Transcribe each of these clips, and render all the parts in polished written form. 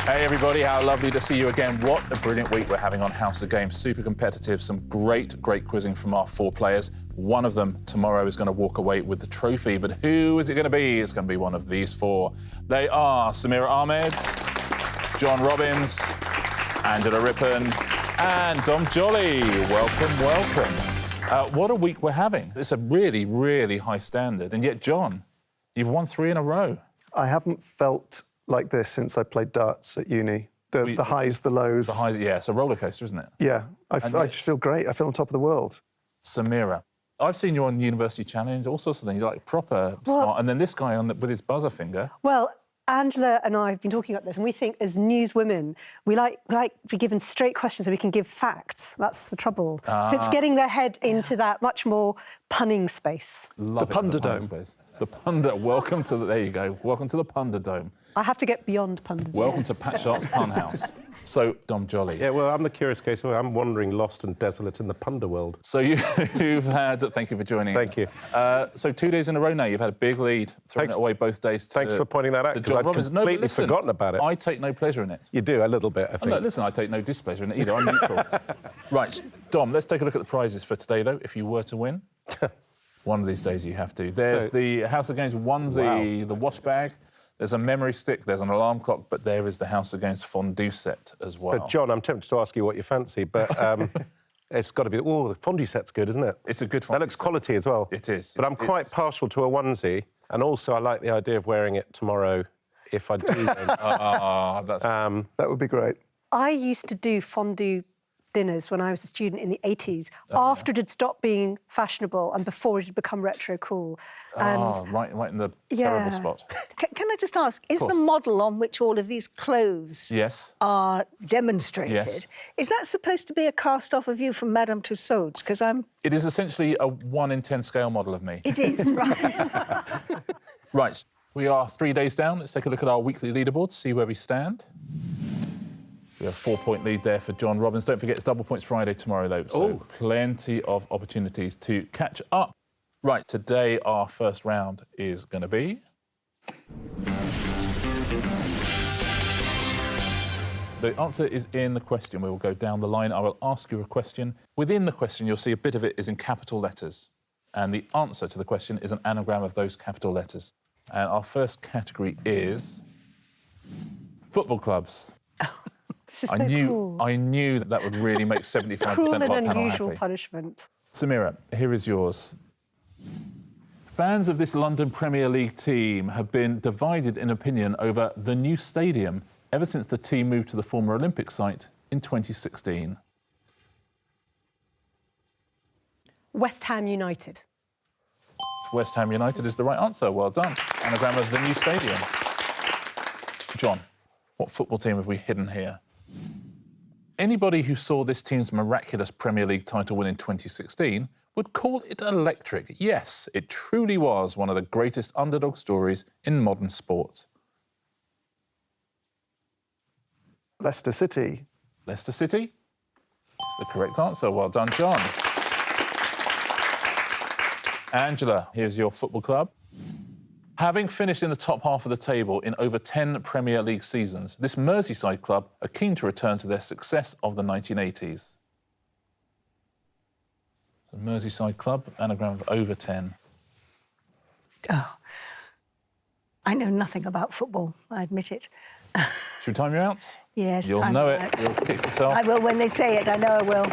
Hey everybody, how lovely to see you again. What a brilliant week we're having on House of Games. Super competitive, some great quizzing from our 4 players. One of them tomorrow is going to walk away with the trophy, but who is it going to be? It's going to be one of these 4. They are Samira Ahmed, John Robins, Angela Rippon, and Dom Joly. Welcome, welcome. What a week we're having. It's a really high standard, and yet, John, you've won 3 in a row. I haven't felt like this since I played darts at uni. The highs, the lows. The highs, yeah, it's a roller coaster, isn't it? Yeah, I just feel great. I feel on top of the world. Samira, I've seen you on University Challenge, all sorts of things. You're like proper smart, and then this guy with his buzzer finger. Well, Angela and I have been talking about this, and we think as newswomen, we like to be given straight questions so we can give facts. That's the trouble. So it's getting their head into that much more punning space. Love the Punderdome. The Punda. Welcome to the. There you go. Welcome to the Punderdome. I have to get beyond Punderdome. Welcome to Pat Sharp's Pun House. So, Dom Joly. Yeah, well, I'm the curious case. I'm wandering lost and desolate in the Punda world. So you've had. Thank you for joining. Thank you. So 2 days in a row now, you've had a big lead, throwing it away both days. Thanks for pointing that out, because I'd completely forgotten about it. I take no pleasure in it. You do, a little bit, I think. No, listen, I take no displeasure in it either. I'm neutral. Right, Dom, let's take a look at the prizes for today, though, if you were to win. One of these days you have to. There's the House of Games onesie, the wash bag. There's a memory stick, there's an alarm clock, but there is the House of Games fondue set as well. So, John, I'm tempted to ask you what you fancy, but it's got to be... Oh, the fondue set's good, isn't it? It's a good fondue That looks quality as well. It is. But I'm quite partial to a onesie, and also I like the idea of wearing it tomorrow if I do win. That would be great. I used to do fondue dinners when I was a student in the 80s, after it had stopped being fashionable and before it had become retro cool. And right in the terrible spot. Can I just ask, is the model on which all of these clothes are demonstrated, is that supposed to be a cast-off of you from Madame Tussauds? Because It is essentially a 1 in 10 scale model of me. It is, right. Right, we are 3 days down. Let's take a look at our weekly leaderboard, see where we stand. We have a 4-point lead there for John Robins. Don't forget, it's Double Points Friday tomorrow, though, so plenty of opportunities to catch up. Right, today our first round is going to be... The answer is in the question. We will go down the line. I will ask you a question. Within the question, you'll see a bit of it is in capital letters, and the answer to the question is an anagram of those capital letters. And our first category is football clubs. this is so cool. I knew that would really make 75% of our Cruel panel and unusual happy. punishment. Samira, here is yours. Fans of this London Premier League team have been divided in opinion over the new stadium ever since the team moved to the former Olympic site in 2016. West Ham United. West Ham United is the right answer. Well done. Anagram of the new stadium. John, what football team have we hidden here? Anybody who saw this team's miraculous Premier League title win in 2016 would call it electric. Yes, it truly was one of the greatest underdog stories in modern sport. Leicester City. Leicester City? That's the correct answer. Well done, John. Angela, here's your football club. Having finished in the top half of the table in over 10 Premier League seasons, this Merseyside club are keen to return to their success of the 1980s. The Merseyside club, anagram of over 10. Oh, I know nothing about football, I admit it. Should we time you out? Yes, You'll time know me it. out. You'll kick yourself. I will when they say it, I know I will.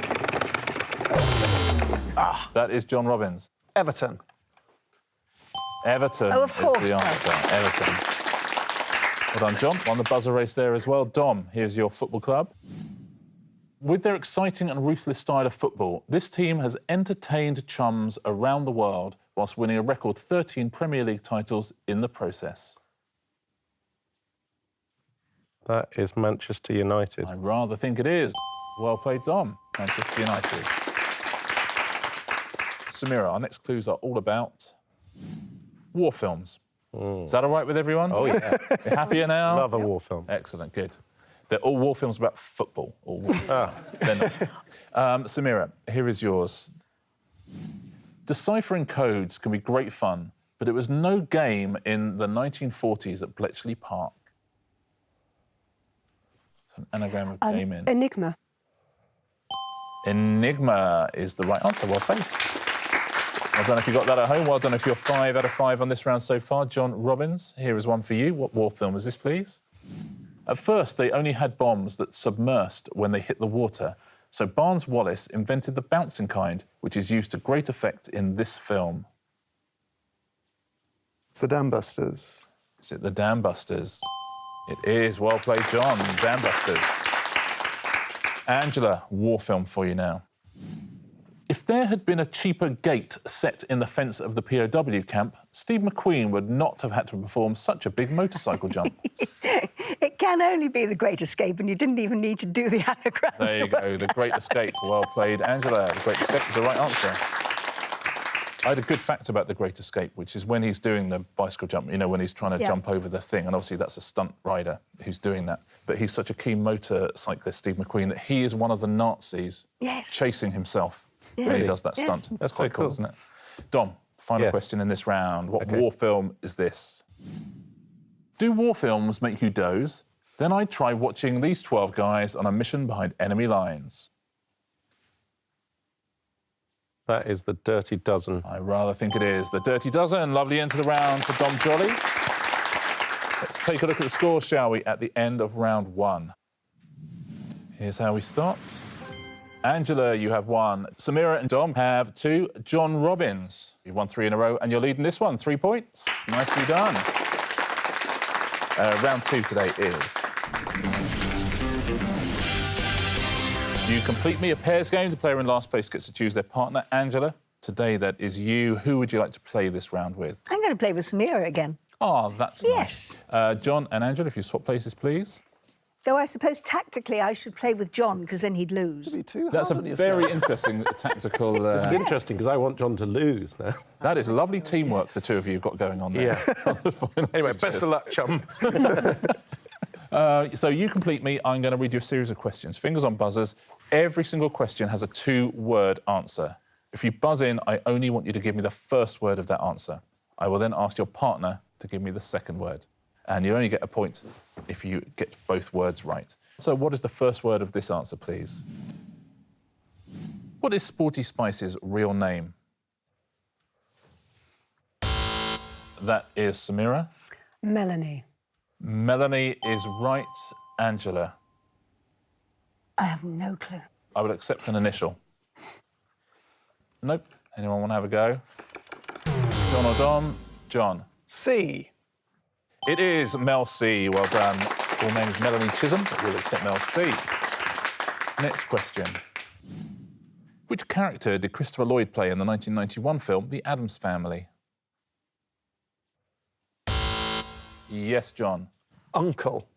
That is John Robins. Everton. Everton of course. is the answer. Everton. Well done, John. Won the buzzer race there as well. Dom, here's your football club. With their exciting and ruthless style of football, this team has entertained chums around the world whilst winning a record 13 Premier League titles in the process. That is Manchester United. I rather think it is. Well played, Dom. Manchester United. Samira, our next clues are all about war films. Is that all right with everyone? Oh, yeah. You happier now? Love a war film. Excellent, good. They're all war films about football. All war They're not. Samira, here is yours. Deciphering codes can be great fun, but it was no game in the 1940s at Bletchley Park. An anagram of gaming. Enigma. Enigma is the right answer. Well played. Well done if you got that at home. Well done if you're 5 out of 5 on this round so far. John Robins, here is one for you. What war film is this, please? At first, they only had bombs that submersed when they hit the water. So Barnes Wallis invented the bouncing kind, which is used to great effect in this film. The Dam Busters. Is it the Dam Busters? It is. Well played, John. Dam Busters. Angela, war film for you now. If there had been a cheaper gate set in the fence of the POW camp, Steve McQueen would not have had to perform such a big motorcycle jump. It can only be The Great Escape, and you didn't even need to do the anagram. There you go, The Great Escape. Well played, Angela. The Great Escape is the right answer. I had a good fact about The Great Escape, which is when he's doing the bicycle jump, you know, when he's trying to jump over the thing, and obviously that's a stunt rider who's doing that. But he's such a keen motorcyclist, Steve McQueen, that he is one of the Nazis chasing himself when he does that stunt. That's quite cool, isn't it? Dom, final question in this round. What war film is this? Do war films make you doze? Then I'd try watching these 12 guys on a mission behind enemy lines. That is The Dirty Dozen. I rather think it is. The Dirty Dozen. Lovely end to the round for Dom Joly. Let's take a look at the scores, shall we, at the end of round 1. Here's how we start. Angela, you have 1. Samira and Dom have 2. John Robins, you've won 3 in a row, and you're leading this one, 3 points. Nicely done. Round 2 today is... You Complete Me, a pairs game. The player in last place gets to choose their partner. Angela, today that is you. Who would you like to play this round with? I'm going to play with Samira again. Oh, that's nice. John and Angela, if you swap places, please. Though I suppose tactically I should play with John, because then he'd lose. That's a very interesting tactical... This is interesting, because I want John to lose now. That is lovely teamwork the two of you have got going on there. Yeah. Anyway, best of luck, chum. So you complete me. I'm going to read you a series of questions. Fingers on buzzers. Every single question has a 2-word answer. If you buzz in, I only want you to give me the first word of that answer. I will then ask your partner to give me the second word. And you only get a point if you get both words right. So what is the first word of this answer, please? What is Sporty Spice's real name? That is Samira. Melanie. Melanie is right. Angela. I have no clue. I would accept an initial. Nope. Anyone want to have a go? John or Dom? John. C. It is Mel C. Well done. Full name is Melanie Chisholm, but we'll accept Mel C. Next question. Which character did Christopher Lloyd play in the 1991 film The Addams Family? Yes, John. Uncle.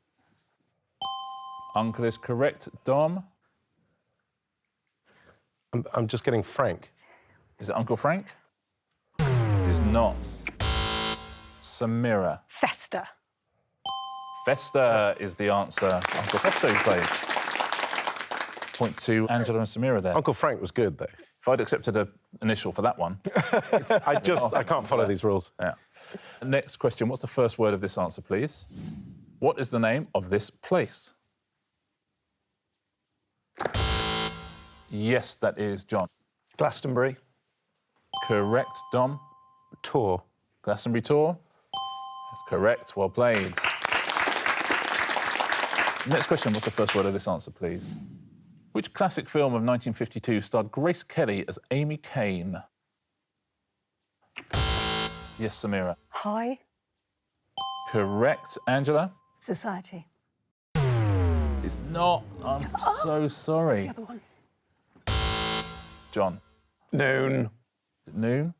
Uncle is correct. Dom? I'm just getting Frank. Is it Uncle Frank? It is not. Samira. Fester. Fester is the answer. Uncle Fester who plays. Point to Angela and Samira there. Uncle Frank was good, though. If I'd accepted an initial for that one. I can't follow these rules. Yeah. Next question. What's the first word of this answer, please? What is the name of this place? Yes, that is John. Glastonbury. Correct, Dom. Tour. Glastonbury Tour. That's correct. Well played. Next question. What's the first word of this answer, please? Which classic film of 1952 starred Grace Kelly as Amy Kane? Yes, Samira. Hi. Correct. Angela? Society. It's not. I'm so sorry. The other one. John? Noon. Is it Noon?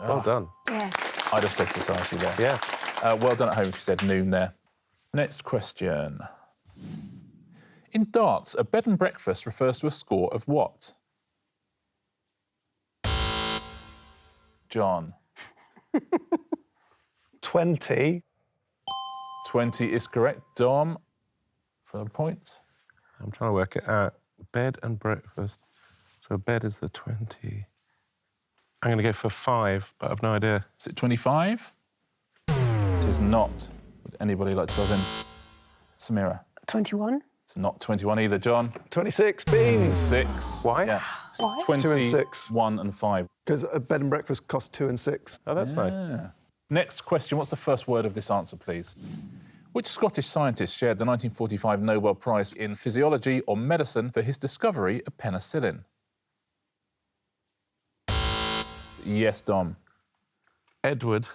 Well done. Yes. I'd have said Society there. Yeah. Well done at home if you said Noon there. Next question. In darts, a bed and breakfast refers to a score of what? John? 20. 20 is correct. Dom, for a point. I'm trying to work it out. Bed and breakfast. So bed is the 20. I'm going to go for 5, but I've no idea. Is it 25? It is not. Would anybody like to buzz in? Samira? 21. It's not 21 either, John. 26 beans. 6. Why? Yeah. Why? 20, 2 and 6. 1 and 5. Because a bed and breakfast costs 2 and 6. Oh, that's nice. Yeah. Next question. What's the first word of this answer, please? Which Scottish scientist shared the 1945 Nobel Prize in Physiology or Medicine for his discovery of penicillin? Yes, Dom. Edward.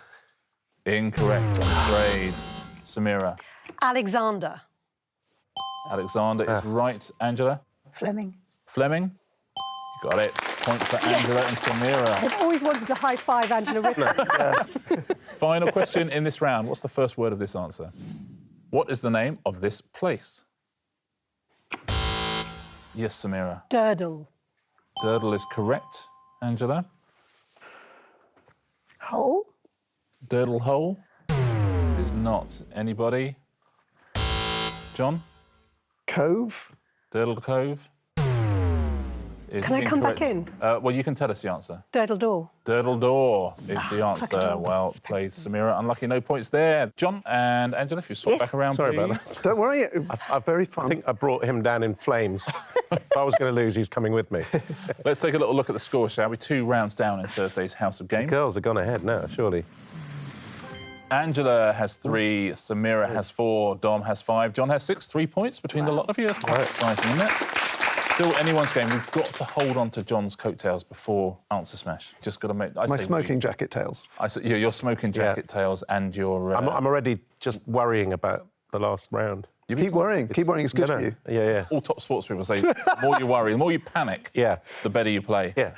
Incorrect, I'm afraid. Samira. Alexander. Alexander is right. Angela? Fleming. Fleming? You got it. Point for Angela and Samira. I've always wanted to high-five Angela Rippon. Final question in this round. What's the first word of this answer? What is the name of this place? Yes, Samira. Durdle. Durdle is correct. Angela? Hole. Durdle Hole is not. Anybody? John? Cove. Durdle Cove is Can I come back incorrect. Well, you can tell us the answer. Durdle door. Durdle Door is the answer. Door. Well played, Samira. Unlucky, no points there. John and Angela, if you swap back around, Sorry please. about that. Don't worry, it was very fun. I think I brought him down in flames. If I was going to lose, he's coming with me. Let's take a little look at the score, shall we? 2 rounds down in Thursday's House of Game. Girls have gone ahead now, surely. Angela has 3, Samira has 4, Dom has 5, John has 6. 3 points between the lot of you. That's quite exciting, isn't it? Still anyone's game. We've got to hold on to John's coattails before Answer Smash. Just got to make... My smoking jacket tails. Your smoking jacket tails and your... I'm already just worrying about the last round. Keep worrying. Keep worrying. It's good for you. Yeah, yeah. All top sports people say the more you worry, the more you panic, the better you play. Yeah.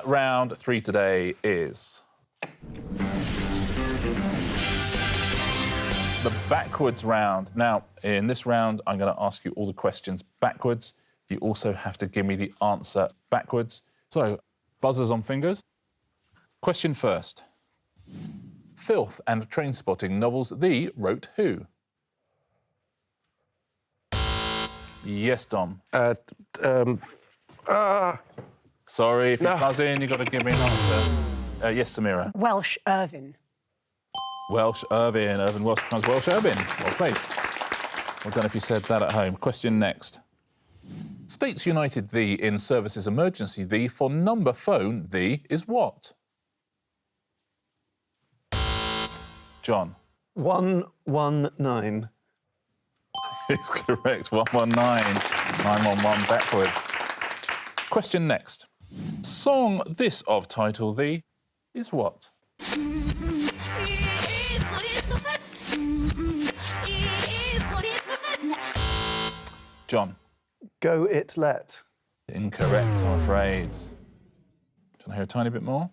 Round 3 today is... the backwards round. Now, in this round, I'm going to ask you all the questions backwards. You also have to give me the answer backwards. So, buzzers on fingers. Question first. Filth and Trainspotting novels, The wrote who? Yes, Dom. Sorry, if you buzz in, you've got to give me an answer. Yes, Samira. Welsh Irvin. Welsh Irvin. Irvin Welsh becomes Welsh Irvin. Well played. Well done if you said that at home. Question next. States United The in Services Emergency The for number phone The is what? John. 119. It's correct. 119. 911 backwards. Question next. Song this of title The is what? John. Go it let. Incorrect, I'm afraid. Do you want to hear a tiny bit more?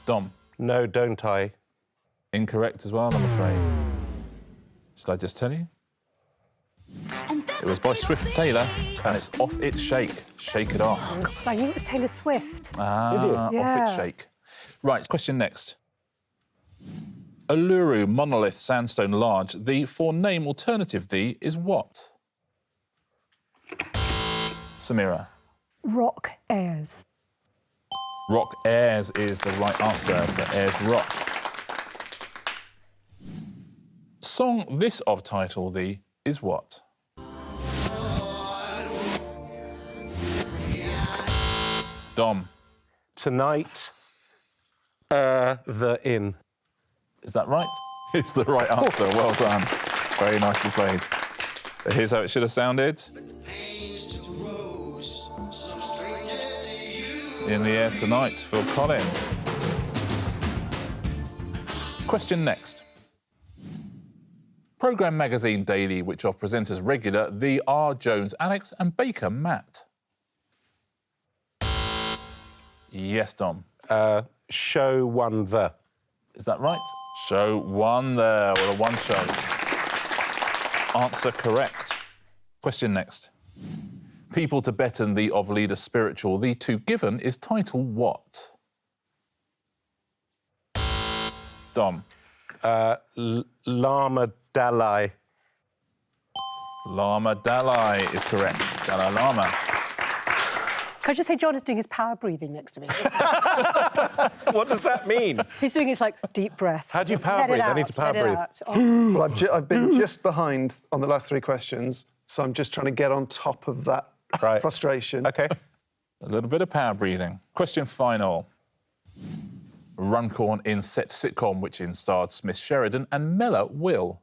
Dom. No, don't I? Incorrect as well, I'm afraid. Should I just tell you? It was by Swift Taylor, and it's Off It Shake. Shake it off. Oh, God, I knew it was Taylor Swift. Did you? Off It Shake. Right, question next. Uluru Monolith Sandstone Large, the for-name alternative The is what? Samira. Rock Airs. Rock Airs is the right answer for Airs Rock. Song this of title The is what? Dom. Tonight, the inn. Is that right? It's the right answer. Well done. Very nicely played. But here's how it should have sounded. In the Air Tonight, Phil Collins. Question next. Programme Magazine Daily, which of presenters regular The R. Jones Alex and Baker Matt? Yes, Dom. Show one the. Is that right? Show one there. Well, a one show. Answer correct. Question next. People Tibetan, the of leader spiritual, the to given is title what? Dom. Lama Dalai. Lama Dalai is correct. Dalai Lama. Can I just say John is doing his power breathing next to me? What does that mean? He's doing his, like, deep breath. How do you power breathe? I need to power breathe. Oh. Well, I've been just behind on the last 3 questions, so I'm just trying to get on top of that frustration. OK. A little bit of power breathing. Question final. Runcorn in set sitcom, which starred Smith Sheridan and Mella Will.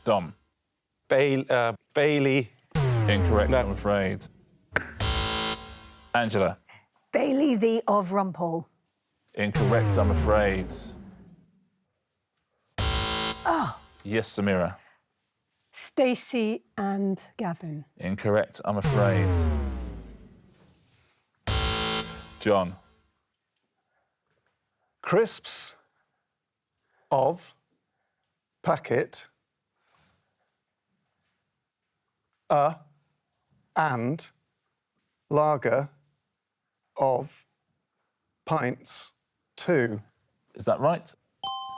Dom. Bailey. Incorrect, No. I'm afraid. Angela. Bailey the of Rumpole. Incorrect, I'm afraid. Oh. Yes, Samira. Stacey and Gavin. Incorrect, I'm afraid. John. Crisps of packet and lager of pints 2. Is that right?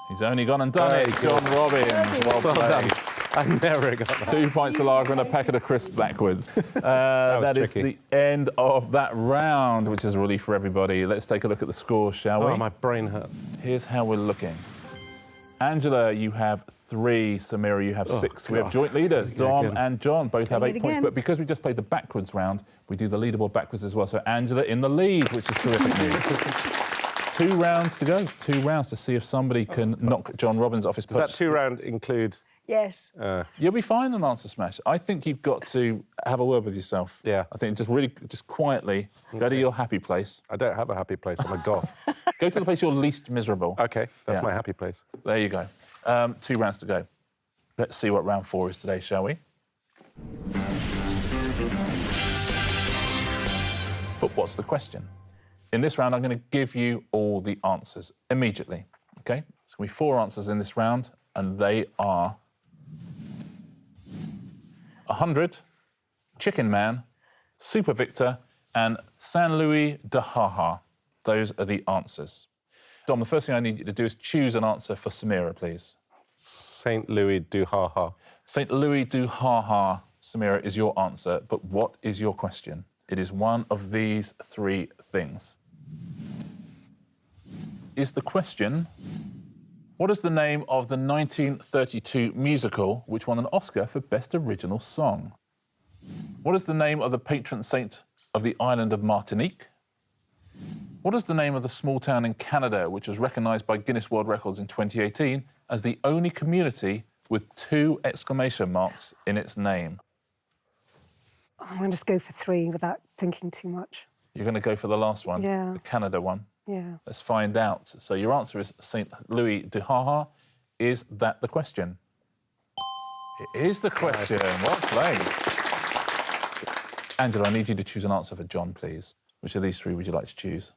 He's only gone and done it. John Robins. Well played. I never got that. 2 pints of lager and a packet of crisps backwards. That is the end of that round, which is a relief for everybody. Let's take a look at the scores, shall we? Oh, my brain hurts. Here's how we're looking. Angela, you have 3. Samira, you have 6. We have joint leaders. Dom and John both have 8 points. But because we just played the backwards round, we do the leaderboard backwards as well. So Angela in the lead, which is terrific news. 2 rounds to go. 2 rounds to see if somebody can knock John Robins off his perch. Does that 2 round include... Yes. You'll be fine on Answer Smash. I think you've got to have a word with yourself. Yeah. I think just quietly go to your happy place. I don't have a happy place. I'm a goth. Go to the place you're least miserable. OK, that's my happy place. There you go. 2 rounds to go. Let's see what round 4 is today, shall we? But what's the question? In this round, I'm going to give you all the answers immediately, OK? There's going to be 4 answers in this round, and they are 100, Chicken Man, Super Victor, and San Luis de Jaja. Those are the answers. Dom, the first thing I need you to do is choose an answer for Samira, please. St. Louis du Ha-Ha. St. Louis du Ha-Ha, Samira, is your answer, but what is your question? It is one of these 3 things. Is the question, what is the name of the 1932 musical which won an Oscar for Best Original Song? What is the name of the patron saint of the island of Martinique? What is the name of the small town in Canada which was recognised by Guinness World Records in 2018 as the only community with 2 exclamation marks in its name? I'm going to just go for 3 without thinking too much. You're going to go for the last one? Yeah. The Canada one? Yeah. Let's find out. So your answer is St. Louis du Ha-Ha. Is that the question? It is the question. Well played. Angela, I need you to choose an answer for John, please. Which of these 3 would you like to choose?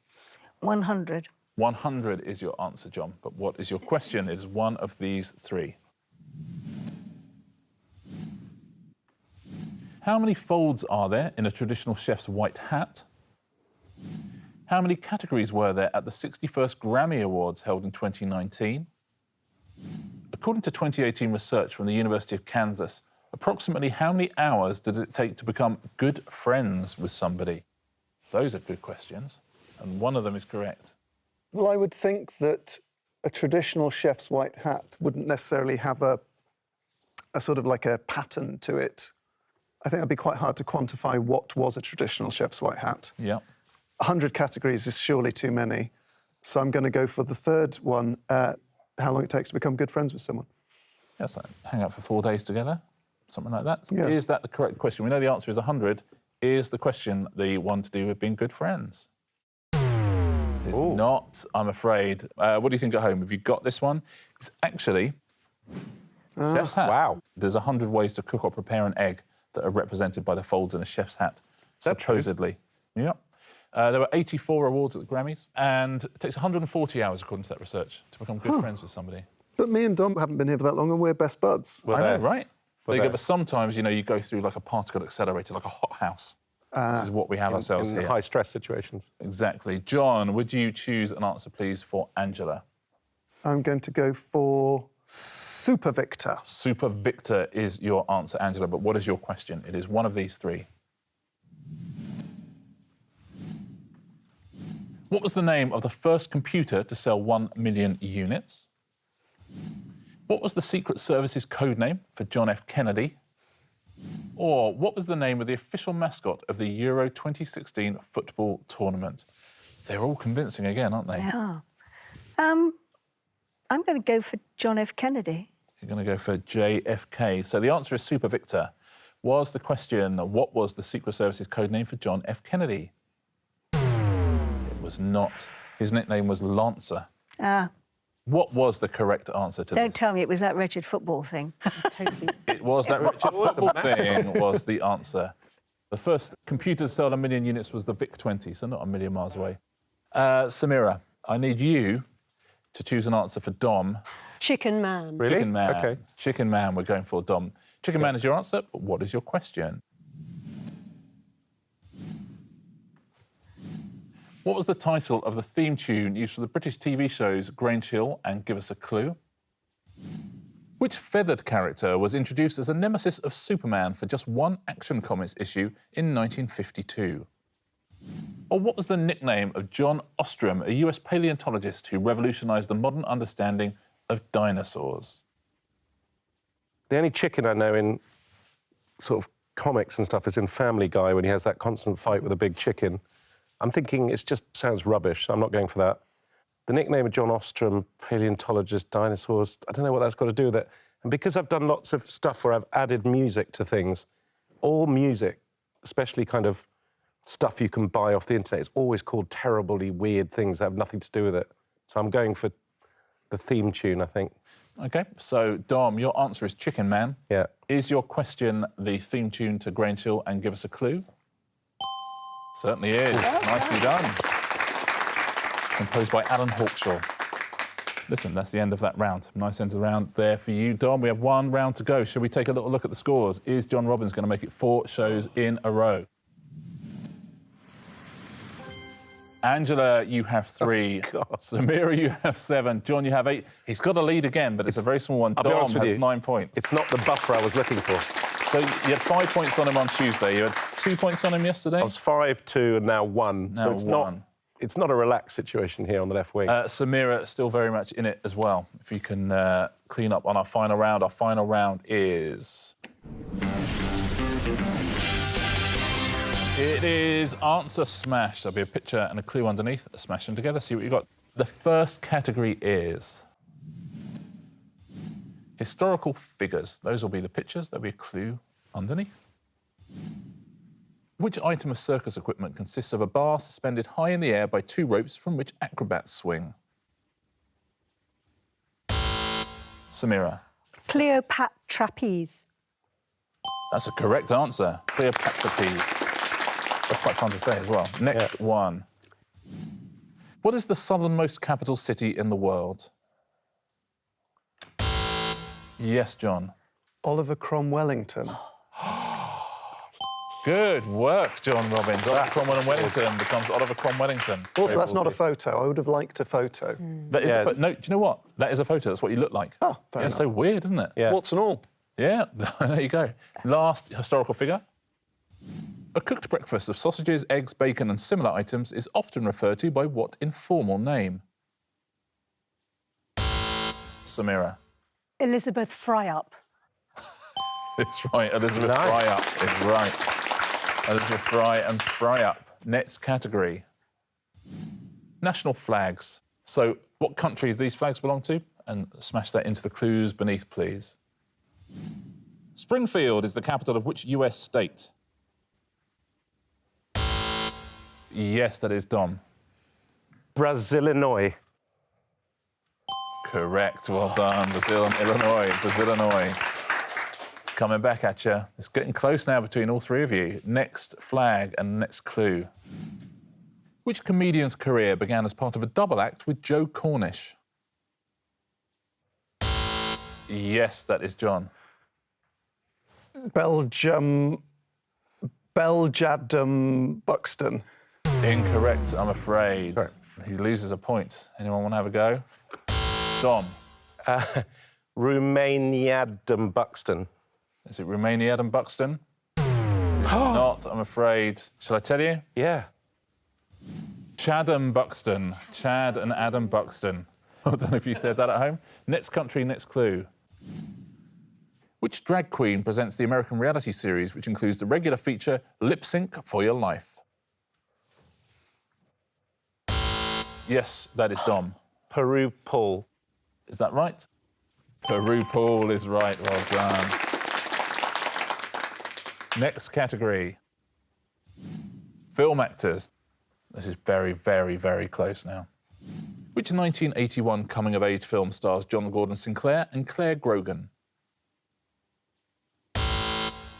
100. 100 is your answer, John. But what is your question? It is one of these 3. How many folds are there in a traditional chef's white hat? How many categories were there at the 61st Grammy Awards held in 2019? According to 2018 research from the University of Kansas, approximately how many hours does it take to become good friends with somebody? Those are good questions, and one of them is correct. Well, I would think that a traditional chef's white hat wouldn't necessarily have a sort of like a pattern to it. I think it'd be quite hard to quantify what was a traditional chef's white hat. Yeah. 100 categories is surely too many. So I'm going to go for the 3rd one, how long it takes to become good friends with someone. Yes, hang out for 4 days together, something like that. Yeah. Is that the correct question? We know the answer is 100. Is the question the one to do with being good friends? It is not, I'm afraid. What do you think at home? Have you got this one? It's actually chef's hat. Wow. There's 100 ways to cook or prepare an egg that are represented by the folds in a chef's hat, supposedly. Yep. There were 84 awards at the Grammys, and it takes 140 hours, according to that research, to become good friends with somebody. But me and Dom haven't been here for that long, and we're best buds. I know, right? There you go. But sometimes, you know, you go through like a particle accelerator, like a hothouse, which is what we have ourselves in here. high-stress situations. Exactly. John, would you choose an answer, please, for Angela? I'm going to go for Super Victor. Super Victor is your answer, Angela, but what is your question? It is one of these 3. What was the name of the first computer to sell 1 million units? What was the Secret Service's code name for John F. Kennedy? Or what was the name of the official mascot of the Euro 2016 football tournament? They're all convincing again, aren't they? Yeah. I'm going to go for John F. Kennedy. You're going to go for JFK. So the answer is Super Victor. Was the question, what was the Secret Service's code name for John F. Kennedy? It was not. His nickname was Lancer. Ah. What was the correct answer to this? Don't tell me it was that wretched football thing. Totally. It was that Richard football thing was the answer. The first computer to sell 1 million units was the VIC-20, so not a million miles away. Samira, I need you to choose an answer for Dom. Chicken Man. Really? Chicken Man. OK. Chicken Man, we're going for Dom. Chicken Man is your answer, but what is your question? What was the title of the theme tune used for the British TV shows Grange Hill and Give Us a Clue? Which feathered character was introduced as a nemesis of Superman for just one Action Comics issue in 1952? Or what was the nickname of John Ostrom, a US paleontologist who revolutionised the modern understanding of dinosaurs? The only chicken I know in sort of comics and stuff is in Family Guy when he has that constant fight with a big chicken. I'm thinking it just sounds rubbish. I'm not going for that. The nickname of John Ostrom, paleontologist, dinosaurs, I don't know what that's got to do with it. And because I've done lots of stuff where I've added music to things, all music, especially kind of stuff you can buy off the internet, is always called terribly weird things that have nothing to do with it. So I'm going for the theme tune, I think. OK, so Dom, your answer is Chicken Man. Yeah. Is your question the theme tune to Grange Hill and Give Us a Clue? Certainly is. Nicely done. Composed by Alan Hawkshaw. Listen, that's the end of that round. Nice end of the round there for you, Dom. We have one round to go. Shall we take a little look at the scores? Is John Robins going to make it 4 shows in a row? Angela, you have 3. Oh, Samira, you have 7. John, you have 8. He's got a lead again, but it's a very small one. I'll be Dom honest with has you, 9 points. It's not the buffer I was looking for. So you had 5 points on him on Tuesday. You had 2 points on him yesterday? I was 5, 2, and now 1. Now so it's 1. It's not a relaxed situation here on the left wing. Samira still very much in it as well. If you can clean up on our final round. Our final round is... It is Answer Smash. There'll be a picture and a clue underneath. Smash them together, see what you got. The first category is... historical figures. Those will be the pictures. There'll be a clue underneath. Which item of circus equipment consists of a bar suspended high in the air by 2 ropes from which acrobats swing? Samira. Cleopatra trapeze. That's a correct answer. Cleopatra trapeze. That's quite fun to say as well. Next one. What is the southernmost capital city in the world? Yes, John. Oliver Cromwellington. Good work, John Robins. Oliver Cromwell and Wellington becomes Oliver Cromwellington. Also, that's not a photo. I would have liked a photo. That is no, do you know what? That is a photo. That's what you look like. Oh, fair It's enough. so weird, isn't it? Yeah. What's and all? Yeah, there you go. Last historical figure. A cooked breakfast of sausages, eggs, bacon and similar items is often referred to by what informal name? Samira. Elizabeth Fryup. It's right. Elizabeth Fryup is right. Elizabeth Fry and Fryup. Next category. National flags. So what country do these flags belong to? And smash that into the clues beneath, please. Springfield is the capital of which US state? Yes, that is Dom. Brazil-Illinois. Correct. Well done. Brazil and Illinois. Brazil-Illinois. It's coming back at you. It's getting close now between all 3 of you. Next flag and next clue. Which comedian's career began as part of a double act with Joe Cornish? Yes, that is John. Beljadum Buxton. Incorrect, I'm afraid. Sorry. He loses a point. Anyone want to have a go? Dom. Romaniadum Buxton. Is it Romania and Buxton? It's not, I'm afraid. Shall I tell you? Yeah. Chadham Buxton. Chad and Adam Buxton. I don't know if you said that at home. Next country, next clue. Which drag queen presents the American reality series, which includes the regular feature Lip Sync for Your Life? Yes, that is Dom. Peru Paul. Is that right? Peru Paul is right. Well done. Next category. Film actors. This is very, very, very close now. Which 1981 coming-of-age film stars John Gordon Sinclair and Claire Grogan?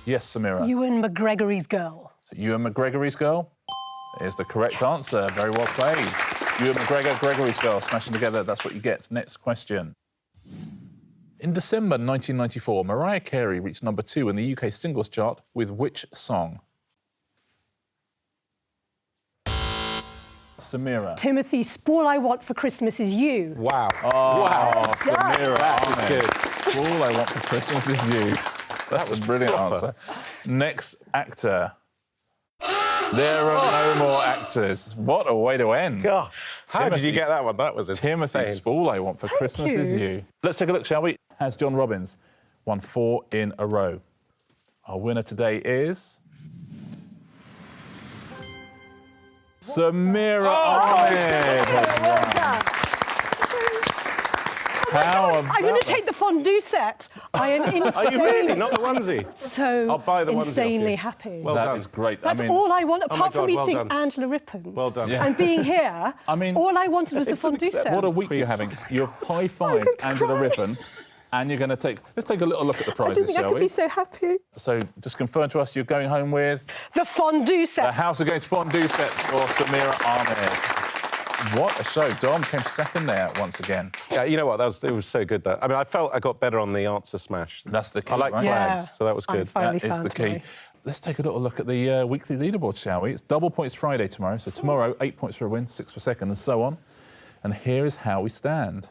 Yes, Samira. Ewan McGregor's Girl. So Ewan McGregor's Girl is the correct answer. Very well played. Ewan McGregor, Gregory's Girl, smashing together. That's what you get. Next question. In December 1994, Mariah Carey reached #2 in the UK singles chart with which song? Samira. Timothy's All I Want for Christmas Is You. Wow. Oh, wow. Samira. That is good. All I Want for Christmas Is You. That's a brilliant answer. Next actor. There are no more actors. What a way to end. God. How did you get that one? That was Timothy insane. Spall, I Want for Christmas Is You. Let's take a look, shall we? Has John Robins won 4 in a row. Our winner today is... Samira Ahmed. How about I'm going to take the fondue set. I am insanely... Are you really? Not the onesie? So I'll buy the onesie off insanely you. happy. Well That done. is great. That's I mean, all I want, apart from God, well meeting done. Angela Rippon. Well done. Yeah. And being here, I mean, all I wanted was the fondue set. what a week you're having. You've high-fived going to Angela cry. Rippon, and you're going to take... Let's take a little look at the I prizes, didn't think I shall could we? be so happy. So just confirm to us you're going home with The fondue the set. House Against Fondue set for Samira Ahmed. What a show. Dom came second there once again. Yeah, you know what? It was so good, that. I mean, I felt I got better on the answer smash. That's the key, I like right? flags, Yeah. so that was I'm good. finally That is the found key. my- Let's take a little look at the weekly leaderboard, shall we? It's double points Friday tomorrow. So tomorrow, 8 points for a win, 6 for second, and so on. And here is how we stand.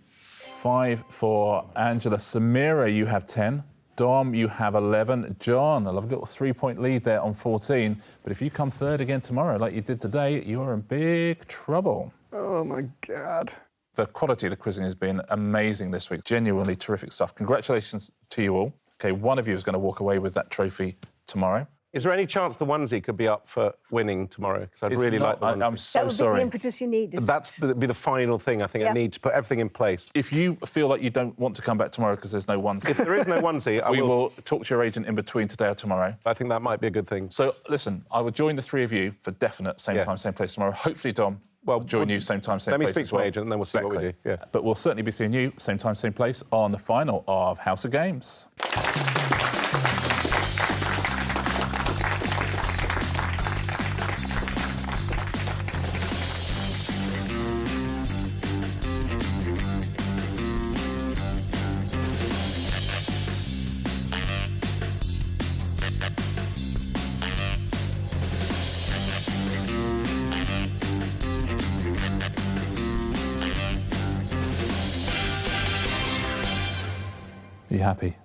5 for Angela. Samira, you have 10. Dom, you have 11. John, a lovely little 3-point lead there on 14. But if you come third again tomorrow, like you did today, you're in big trouble. Oh, my God. The quality of the quizzing has been amazing this week. Genuinely terrific stuff. Congratulations to you all. OK, one of you is going to walk away with that trophy tomorrow. Is there any chance the onesie could be up for winning tomorrow? Because I'd It's really not- like the onesie. I'm so That would be sorry. the impetus you need. isn't That's it? be the final thing I think I Yeah. need to put everything in place. If you feel like you don't want to come back tomorrow because there's no onesie, If there is no onesie, I we will talk to your agent in between today or tomorrow. I think that might be a good thing. So, listen, I will join the 3 of you for definite same Yeah. time, same place tomorrow. Hopefully, Dom will join you same time, same let me place speak as to my well. agent and then we'll see what we Exactly. do, yeah. But we'll certainly be seeing you same time, same place on the final of House of Games. Are you happy?